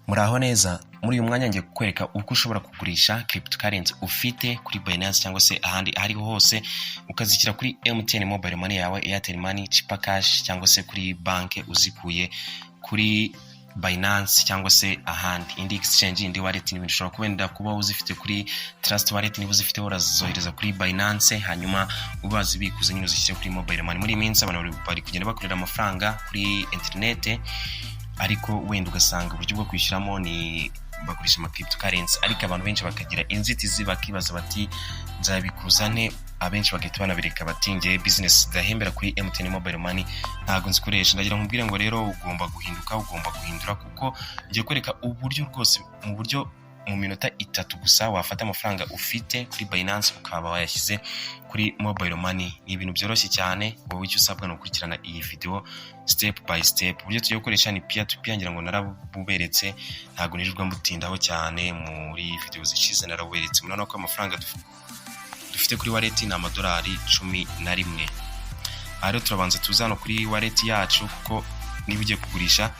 Muraho neza, muri uyu mwanya ngiye kukwereka uko ushobora kugurisha cryptocurrency ufite kuri Binance cyangwa se ahandi ariho hose, ukazishyira kuri MTN mobile money yawe, Airtel money, Chipper cash cyangwa se kuri banke uzikuye kuri Binance cyangwa se ahandi indi exchange, indi wallet n'ibindi. Ushobora kubenda kuba uzifite kuri Trust wallet, niba uzifite urazohereza kuri Binance, hanyuma ubazibikuze nyine uzishyire kuri mobile money. Muri minsi abantu bari kugenda bakorera amafaranga kuri internet, ariko wenda ugasanga uburyo bwo kwishyuramo ni bakoresha ama cryptocurrency, ariko abantu benshi bakagira inzitizi bakibaza bati nzabikuzane. Abenshi bagahita banabireka bati ngiye business dahembera kuri MTN mobile money ntago nzikoresha. Ndagira nkubwire ngo rero ugomba guhindura, kuko ngiye kwereka uburyo rwose mu buryo mu minota 3 gusa wafata amafaranga ufite kuri Binance ukaba wayashyize kuri mobile money. Ni ibintu byoroshye cyane, wowe icyo usabwa no gukurikirana iyi video step by step. Uburyo tugiye gukoresha ni peer to peer, ngira ngo narabuberetse, ntago nirirwa mbutindaho cyane muri video zishize, narabuberetse. Murabona ko amafaranga dufite kuri wallet ni $11. Rero turabanza tuzano kuri wallet yacu, kuko niba ugiye kugurisha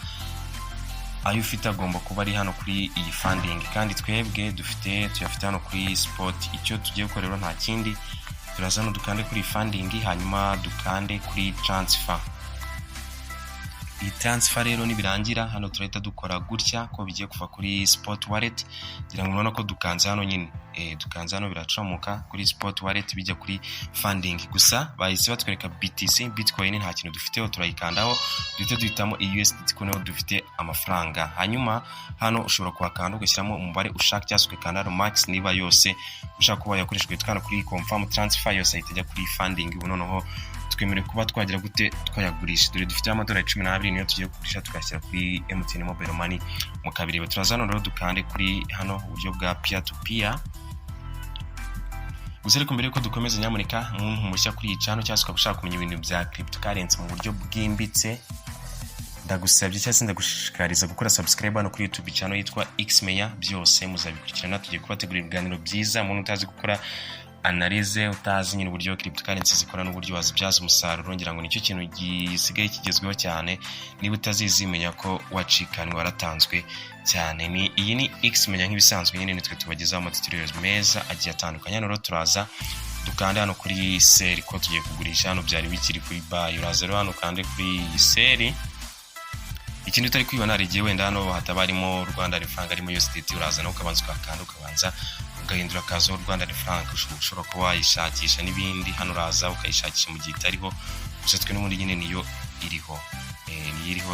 ayo ufite agomba kuba ari hano kuri iyi funding, kandi twebwe tuyafite hano kuri spot. Icyo tugiye gukorera nta kindi, turazano dukande kuri funding, hanyuma dukande kuri transfer. Iyi transfer rero nibirangira hano turahita dukora gutya ko bigiye kuva kuri spot wallet. Ngira ngo mubona ko dukanze hano nyine, dukanze hano biracomoka kuri spot wallet bijya kuri funding. Gusa bahise batwereka BTC, Bitcoin nta kintu dufiteho, turayikandaho duhita duhitamo USDT ko naho dufite amafaranga. Hanyuma hano ushobora kuhakanda ugashyiramo umubare ushaka, cyangwa ukakanda max niba yose ushaka kuba yakoreshwa, tukana kuri confirm transfer yose ahita ajya kuri funding. Ubu noneho twemerewe kuba twagira gute twayagurisha. Dore dufite $12 niyo tugiye kugurisha tugashyira kuri MTN mobile money mu kabiri. Turazano rero dukande kuri hano uburyo bwa peer to peer. Gusa ariko mbere yuko dukomeza, nyamuneka mushya kuri iyi channel cyangwa ukaba kumenya ibintu bya cryptocurrency mu buryo bwimbitse, ndagusabye cyangwa se ndagushishikariza gukora subscribe hano kuri YouTube channel yitwa Kumenya. Byose muzabikurikirana, tugiye kubategurira ibiganiro byiza. Umuntu utazi gukora analyze, utazi nyine uburyo cryptocurrency zikora n'uburyo wazibyaza umusaruro, ngira ngo nicyo kintu gisigaye kigezweho cyane. Niba utazizimenya ko wacikanwe waratanzwe cyane. Iyi ni Kumenya nk'ibisanzwe nyine, nitwe tubagezaho amatutorials meza agiye atandukanye. Hano rero turaza dukanda hano kuri sell ko tugiye kugurisha. Hano byari bikiri kuri buy, uraza rero hano kandi kuri sell. Ikindi utari kwibona ari gihe wenda hano hatabarimo Rwanda franga arimo USDT, uraza naho ukabanza ukakanda ukabanza ugahindura kazo Rwanda franga. Ushobora kuba wayishakisha n'ibindi, hano uraza ukayishakisha mu gihe itariho. Gusa twe n'ubundi nyine niyo iriho,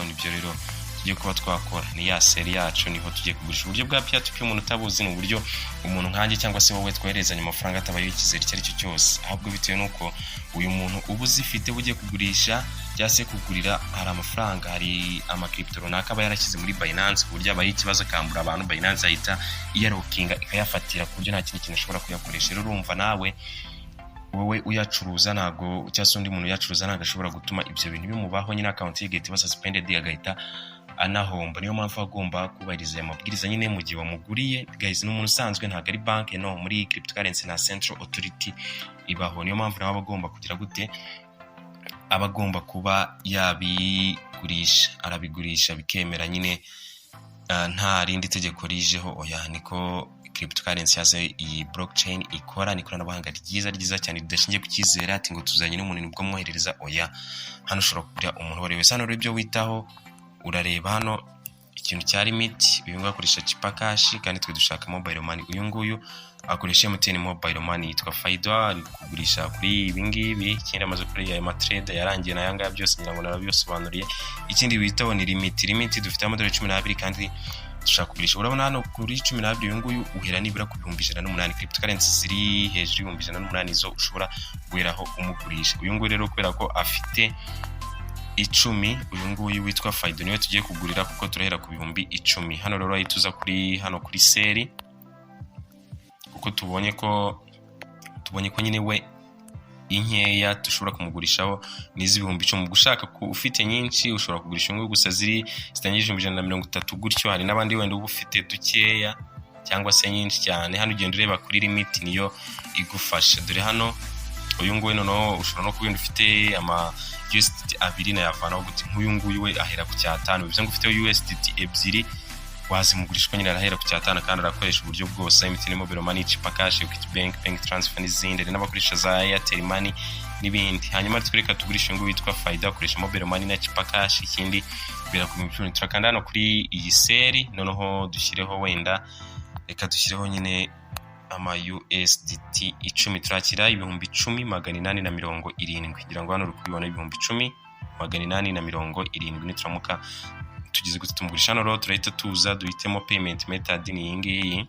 nibyo rero tugiye kuba twakora. Ni ya seri yacu niho tugiye kugurisha. Uburyo bwa peer to peer umuntu utabuzi, ni uburyo umuntu nkanjye cyangwa se wowe twoherezanya amafaranga atabaye ikizere icyo ari cyo cyose, ahubwo bitewe nuko uyu muntu ubu zifite bugiye kugurisha cyangwa se kugurira. Hari amafaranga, hari ama crypto runaka aba yarashyize muri Binance, ku buryo abaye ikibazo akambura abantu, Binance ahita iyarokinga ikayafatira, ku buryo nta kindi kintu ashobora kuyakoresha. Rero urumva nawe wowe uyacuruza ntago, cyangwa se undi muntu uyacuruza ntago ashobora gutuma ibyo bintu bimubaho. Nyine account ye igahita suspended, agahita anahomba. Niyo mpamvu agomba kubahiriza amabwiriza nyine mu gihe wamuguriye. Guys, n'umuntu usanzwe ntago ari bank, no, muri cryptocurrency na central authority ibaho. Niyo mpamvu nawe agomba kugira gute, abagomba kuba yabigurisha, arabigurisha bikemera nyine, nta rindi tegeko rijeho. Oya, niko cryptocurrency yaze iyi blockchain ikora. Ni ikoranabuhanga ryiza cyane ridashingiye ku cyizere ati ngo tuzanye n'umuntu nibwo mwoherereza. Oya, hano ushobora kugira umuntu wari wese. Hano rero ibyo witaho urareba hano ikintu cya limit. Uyu nguyu akoresha Chipper cash, kandi twe dushaka mobile money. Uyu nguyu akoresha MTN mobile money, yitwa Faida, ari kugurisha kuri ibi ngibi. Ikindi amaze kuri ya trade yarangiye na yanga byose, ngira ngo narabisobanuriye. Ikindi witaho ni limit dufite $12 kandi dushaka kugurisha. Urabona hano kuri 12 uyu nguyu uhera nibura ku 108. Cryptocurrency ziri hejuru 108 zo ushobora guheraho umugurisha. Uyu nguyu rero kubera ko afite 10, uyu nguyu witwa Faida niwe tugiye kugurira, kuko turahera ku 10,000. Hano rero ahituza kuri seri, kuko tubonye ko nyine we inkeya dushobora kumugurishaho nizi 10,000. Gushaka ko ufite nyinshi ushobora kugurisha ngo gusa zitangije 130 gutyo. Hari n'abandi wenda uba ufite dukeya cyangwa se nyinshi cyane. Hano ugenda ureba kuri limit niyo igufasha. Dore hano uyu nguyu noneho ushobora no kubinda ufite ama USDT 2 na yavanaho gute. Nk'uyu nguyu we ahera ku 5, bivuze ngo ufite USDT 2 wazimugurisha ko nyine arahera ku cyatana kandi arakoresha uburyo bwose MTN Mobile Money, Chip Cash, Equity Bank, Bank Transfer n'izindi n'abakoresha za Airtel Money n'ibindi. Hanyuma twereka tugurisha ngo witwa Faida akoresha Mobile Money na Chip Cash. Ikindi bira ku micuni turakanda hano kuri iyi seri, noneho dushyireho wenda reka dushyireho nyine ama USDT 10 turakira 10,870 kugira ngo hano rukubibona 10,870 nituramuka tugize gute tumugurisha hano rero turahita tuza duhitemo payment method ni iyi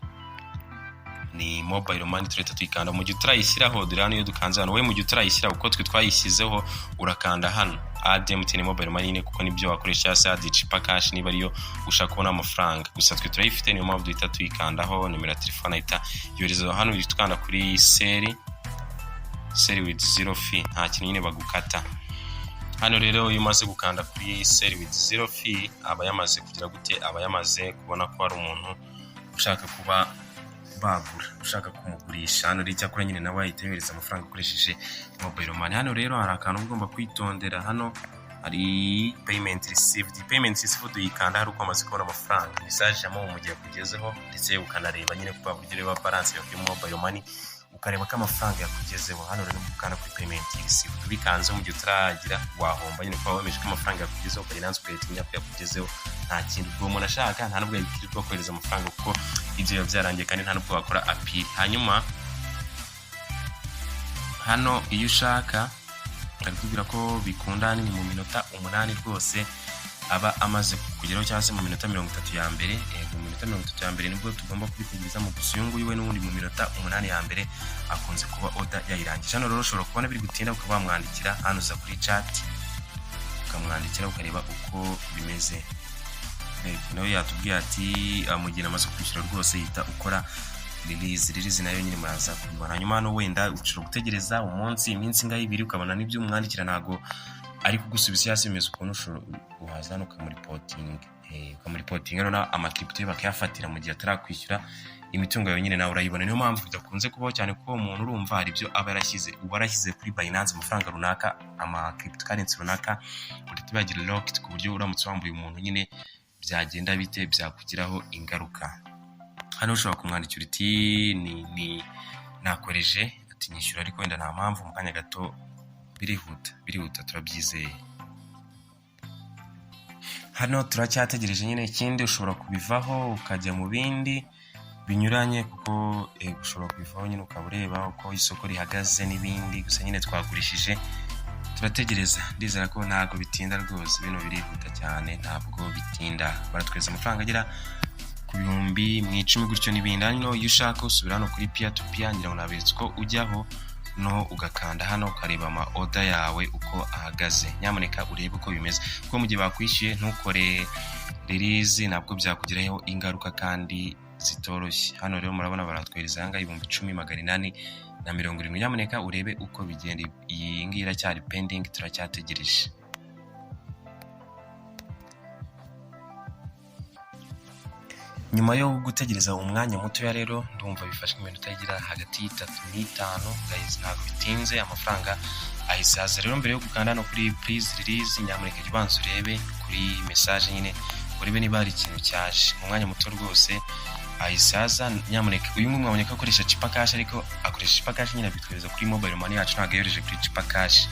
ni Mobile Money. turahita tuyikanda mu gihe turayishyiraho dore hano iyo dukanze hano we mu gihe turayishyira uko twe twayishyizeho urakanda hano add MTN Mobile Money kuko nibyo wakoresha se add Chip Cash niba ariyo ushaka kubona amafaranga. Gusa twe turayifite niyo mpamvu duhita tuyikandaho nimero ya telefone ahita yohereza hano tukanda kuri seri with zero fee, nta kintu nyine bagukata. Hano rero iyo umaze gukanda kuri seri with zero fee aba yamaze kugira gute, aba yamaze kubona ko ari umuntu ushaka kuba bagura, ushaka kumugurisha. Hano rero cyakora nyine nawe ahita yohereza amafaranga ukoresheje Mobile Money. Hano rero hari akantu ugomba kwitondera, hano hari payment received. Payment received uyikanda hari uko amaze kubona amafaranga, message yamo mu gihe kugezeho, ndetse ukanareba nyine kuba buryo reba balance yo kuri Mobile Money ukareba ko amafaranga yakugezeho. Hano rero ukanda kuri payment received ubikanze mu gihe utaragira wahomba nyine kuba wemeje ko amafaranga yakugezeho ukagenda ukayitinya ko yakugezeho, nta kintu ubwo umuntu ashaka nta nubwo yabikirwa kohereza amafaranga kuko ibyo biba byarangiye kandi nta nubwo wakora appeal. Hanyuma hano iyo ushaka akubwira ko bikunda ni mu minota 8 rwose aba amaze kugeraho cyangwa se mu minota 30 ya mbere. Mu minota 30 ya mbere nibwo tugomba kubitegereza mu gusuyungu iwe n'ubundi mu minota 8 ya mbere akunze kuba order yayirangije. Hano rero ushobora kubona biri gutinda ukaba wamwandikira hano uza kuri chat ukamwandikira ukareba uko bimeze. Nawe yatubwiye ati amugina amaze kwishyura rwose yita ukora release nayo nyine muraza kubibona. Hanyuma hano wenda ushobora gutegereza umunsi iminsi ngaho 2 ukabona nibyo umwandikira ntago ari kugusubiza yase bimeze ukuntu ushobora uhaza no kamuripotinga none amakiripto bakayafatira mu gihe atarakwishyura imitungo yawe nyine nawe urayibona. Niyo mpamvu bidakunze kubaho cyane kuko umuntu urumva hari ibyo aba yarashyize kuri Binance amafaranga runaka ama cryptocurrency runaka uretse bagira locked ku buryo uramutse wambuye umuntu nyine byagenda bite byakugiraho ingaruka. Hano ushobora kumwandikira uti ni nakoreje ati nyishyura ariko wenda nta mpamvu mu kanya gato birihuta turabyizeye. Hano turacyategereje nyine. Ikindi ushobora kubivaho ukajya mu bindi binyuranye kuko ushobora kubivaho nyine ukabureba uko isoko rihagaze n'ibindi. Gusa nyine twagurishije turategereza, ndizera ko ntago bitinda rwose, bino birihuta cyane ntabwo bitinda. Baratweza amafaranga agera ku 10,000 gutyo n'ibindi. Hano iyo ushaka usubira hano kuri peer to peer ngira ngo naberetse ko ujyaho no ugakanda hano ukareba ama order yawe uko ahagaze. Nyamuneka urebe uko bimeze kuko mu gihe bakwishyuye ntukore release nabwo byakugiraho ingaruka kandi zitoroshye. Hano rero murabona baratwereza hanga 10,870. Nyamuneka urebe uko bigenda. Iyi ngiyi iracyari pending turacyategereje. Nyuma yo gutegereza umwanya muto ya rero ndumva bifashe iminota igira hagati y'3 n'5 guys, ntabwo bitinze amafaranga ahisaza. Rero mbere yo gukanda no kuri please release nyamuneka ubanza urebe kuri message nyine urebe niba hari ikintu cyaje mu mwanya muto rwose ahisaza. Nyamuneka uyu mwaboneka akoresha Chip Cash ariko akoresha Chip Cash nyine bitwereza kuri Mobile Money yacu ntabwo yohereje kuri Chip Cash.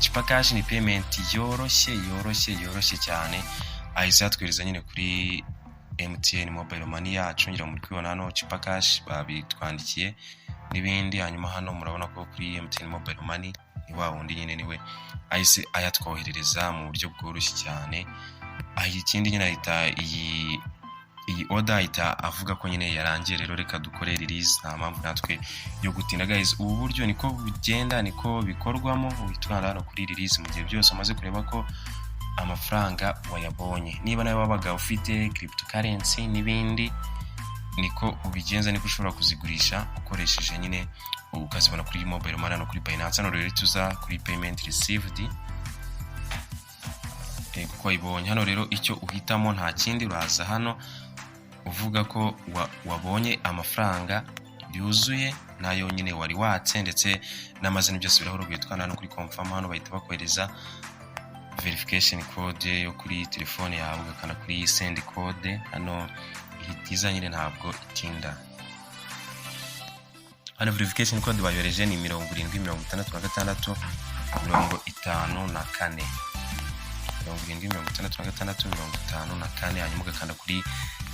Chip Cash ni payment yoroshye cyane ahisa twereza nyine kuri MTN Mobile Money yacu ngira muri kwibona hano Chip Cash babitwandikiye n'ibindi. Hanyuma hano murabona ko kuri MTN Mobile Money ni wa wundi nyine niwe ahise ayatwoherereza mu buryo bworoshye cyane. Ikindi nyine ahita iyi order ahita avuga ko nyine yarangiye. Rero reka dukore release nta mpamvu natwe yo gutinda guys. Ubu buryo niko bugenda niko bikorwamo. Witwara hano kuri release mu gihe byose amaze kureba ko amafaranga wayabonye. Niba nawe wabaga ufite cryptocurrency n'ibindi niko ubigenza, niko ushobora kuzigurisha ukoresheje nyine ukazibona kuri Mobile Money no kuri Binance. Hano rero tuza kuri payment received kuko ibonye. Hano rero icyo uhitamo nta kindi, uraza hano uvuga ko wabonye amafaranga yuzuye nayo nyine wari watse ndetse n'amazina byose birahoro gwitwana no kuri confirm. Hano bahita bakohereza verification code yo kuri telefone yawe, ugakanda kuri send code. Hano ihitiza nyine ntabwo itinda. Hano verification code bayohereje ni 7066 54 7066 hanyuma ugakanda kuri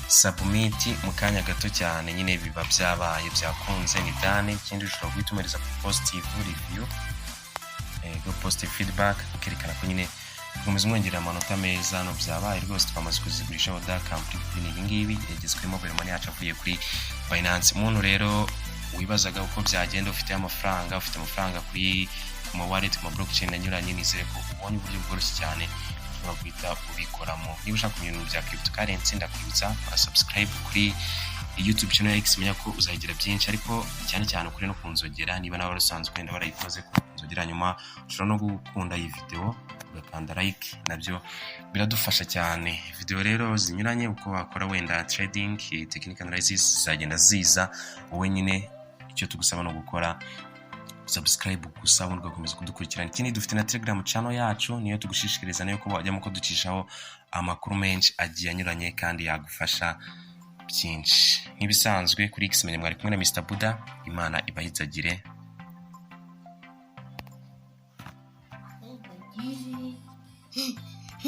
submit. Mu kanya gato cyane nyine biba byabaye byakunze, ni done. Ikindi ushobora guhitumereza positive review, positive feedback, ukerekana ko nyine gukomeza umwongerera amanota meza. No byabaye rwose, twamaze kuzigurisha oda complete. Ni ibingibi yagezwemo mobile money yacu avuye kuri Binance. Umuntu rero wibazaga uko byagenda ufite amafaranga kuri mu wallet, mu blockchain anyuranye, nizere ko ubonye uburyo bworoshye cyane ushobora guhita ubikoramo. Niba ushaka kumenya ibintu bya cryptocurrency, ndakwibutsa subscribe kuri YouTube channel ya Kumenya ko uzagira byinshi, ariko cyane cyane kuri no kunzogera. Niba nawe usanzwe wenda warayikoze kunzogera, nyuma ushobora no gukunda iyi video ugakanda like, nabyo biradufasha cyane. Video rero zinyuranye uko wakora wenda trading, technical analysis zagenda ziza. Wowe nyine icyo tugusaba no gukora subscribe gusa, ubundi ugakomeza kudukurikirana. Ikindi dufite na Telegram channel yacu, niyo tugushishikariza nayo ko wajyamo ko ducishaho amakuru menshi agiye anyuranye kandi yagufasha byinshi. Nk'ibisanzwe kuri Kumenya mwari kumwe na Mr Buddha. Imana ibahizagire. Hey.